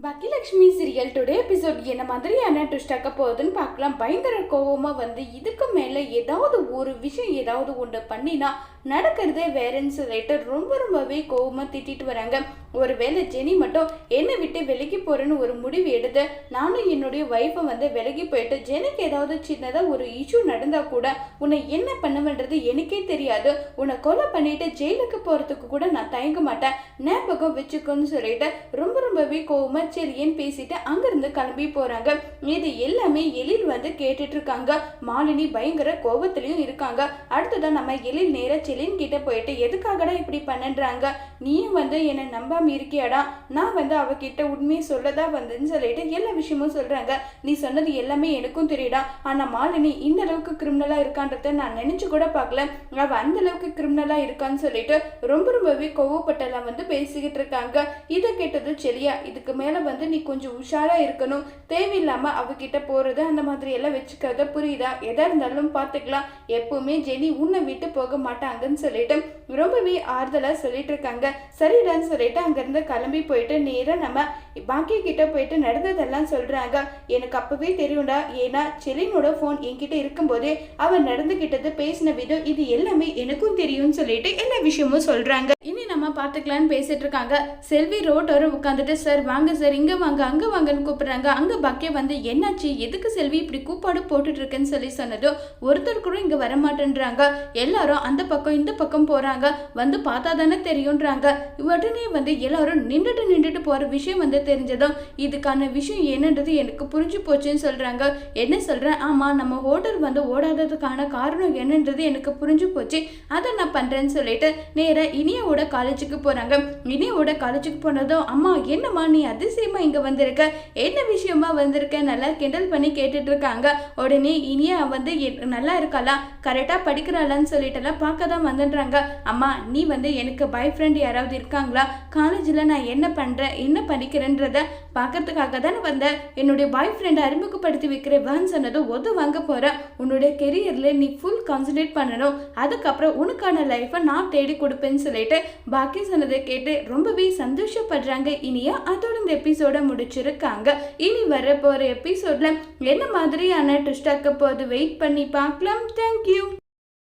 Baakiyalakshmi serial today episode என்ன மாதிரியான twist ஆக்க போகுதுன்னு பார்க்கலாம். பயங்கர கோவமா வந்து இதுக்கு மேலே ஏதாவது ஒரு விஷயம் ஏதாவது ஒன்று பண்ணினா நடக்கிறதே வேறன்னு சொல்லிட்டு ரொம்பவே கோவமாக திட்டிட்டு வராங்க. ஒருவேளை ஜெனி மட்டும் என்னை விட்டு விலகி போறேன்னு ஒரு முடிவு எடுத்து நானும் என்னுடைய ஒய்ஃபை வந்து விலகி போயிட்டு ஜெனிக்கு ஏதாவது சின்னதாக ஒரு இஷ்யூ நடந்தா கூட உன்னை என்ன பண்ணுவேன்றது எனக்கே தெரியாது, உன்னை கொலை பண்ணிட்டு ஜெயிலுக்கு போறதுக்கு கூட நான் தயங்க மாட்டேன், ஞாபகம் வச்சுக்கோன்னு சொல்லிட்டு ரொம்பவே கோவமா சரின்னு பேசிட்டு அங்கிருந்து கிளம்பி போறாங்க. இது எல்லாமே எழில் வந்து கேட்டுட்டு இருக்காங்க. மாலினி பயங்கர கோபத்திலையும் இருக்காங்க. அடுத்ததான் நம்ம எழில் நேர செலின் கிட்ட போயிட்டு எதுக்காகடா இப்படி பண்ணுன்றாங்க, நீயும் வந்து என்னை நம்பாம இருக்கியாடா, நான் வந்து அவகிட்ட உண்மையை சொல்லதா வந்துன்னு சொல்லிட்டு எல்லா விஷயமும் சொல்றாங்க. நீ சொன்னது எல்லாமே எனக்கும் தெரியுடா, ஆனா மாலினி இந்த அளவுக்கு கிரிமினலா இருக்கான்றத நான் நினைச்சு கூட பார்க்கல, அவ அந்த அளவுக்கு கிரிமினலா இருக்கான்னு சொல்லிட்டு ரொம்பவே கோவப்பட்டெல்லாம் வந்து பேசிக்கிட்டு இருக்காங்க. இதை கேட்டது சரியா, இதுக்கு மேல வந்து நீ கொஞ்சம் உஷாரா இருக்கணும், தேவையில்லாம அவகிட்ட போறது அந்த மாதிரி எல்லாம் வச்சுக்கிறத புரியுதா, எதா இருந்தாலும் பார்த்துக்கலாம், எப்பவுமே ஜெனி உன்னை விட்டு போக மாட்டாங்கன்னு சொல்லிட்டு ரொம்பவே ஆறுதலா சொல்லிட்டு இருக்காங்க. சரிடான்னு சொல்லிட்டு அங்கிருந்து கிளம்பி போயிட்டு நேரா நம்ம பாக்கி கிட்ட போயிட்டு நடந்ததெல்லாம் சொல்றாங்க. எனக்கு அப்பவே தெரியும்டா, ஏன்னா செலினோட போன் என்கிட்ட இருக்கும்போதே அவன் நடந்துகிட்டது பேசின விதம் இது எல்லாமே எனக்கும் தெரியும்னு சொல்லிட்டு எல்லா விஷயமும் சொல்றாங்க. இனி நம்ம பார்த்துக்கலான்னு பேசிட்டு இருக்காங்க. செல்வி ரோட்டோர உட்காந்துட்டு சார் வாங்க சார், இங்க வாங்க அங்க வாங்கன்னு கூப்பிடுறாங்க. அங்க பாக்கிய வந்து என்னாச்சு, எதுக்கு செல்வி இப்படி கூப்பாடு போட்டுட்டு இருக்கேன்னு சொல்லி சொன்னதும் ஒருத்தர் கூட இங்க வரமாட்டேன்றாங்க. எல்லாரும் அந்த பக்கம் இந்த பக்கம் போறாங்க, வந்து பார்த்தா தானே தெரியும்ன்றாங்க. உடனே வந்து எல்லாரும் நின்றுட்டு போற விஷயம் வந்து தெரிஞ்சதும் இதுக்கான விஷயம் என்னன்றது எனக்கு புரிஞ்சு போச்சுன்னு சொல்றாங்க. என்ன சொல்றேன், ஆமா நம்ம ஹோட்டல் வந்து ஓடாததுக்கான காரணம் என்னன்றது எனக்கு புரிஞ்சு போச்சு, அதை நான் பண்றேன்னு சொல்லிட்டு நேரா இனியாவோட காலேஜுக்கு போறாங்க. இனியாவோட காலேஜுக்கு போனதும் அம்மா என்னம்மா நீ அதிசயமா இங்க வந்திருக்க, என்ன விஷயமா வந்திருக்க நல்லா கிண்டல் பண்ணி கேட்டுட்டு இருக்காங்க. உடனே இனியா வந்து நல்லா இருக்காளா, கரெக்டா படிக்கிறாளான்னு சொல்லிட்டு எல்லாம் பார்க்க தான் வந்துடுறாங்க. அம்மா நீ வந்து எனக்கு பாய் ஃப்ரெண்ட் யாராவது இருக்காங்களா, காலேஜில் நான் என்ன பண்ணுறேன் என்ன படிக்கிறேன்றத பார்க்கறதுக்காக தானே வந்தேன், என்னுடைய பாய் ஃப்ரெண்டை அறிமுகப்படுத்தி வைக்கிறேன்னு சொன்னதும் ஒது வாங்க போகிறேன், உன்னுடைய கெரியரில் நீ ஃபுல் கான்சன்ட்ரேட் பண்ணணும், அதுக்கப்புறம் உனக்கான லைஃப்பை நான் தேடி கொடுப்பேன்னு சொல்லிட்டு பாக்கி சொன்னதை கேட்டு ரொம்பவே சந்தோஷப்படுறாங்க. இனியா அதோட இந்த எபிசோட முடிச்சிருக்காங்க. இனி வர போகிற எபிசோடில் என்ன மாதிரியான ட்விஸ்ட் ஆக்க போது வெயிட் பண்ணி பார்க்கலாம். தேங்க்யூ.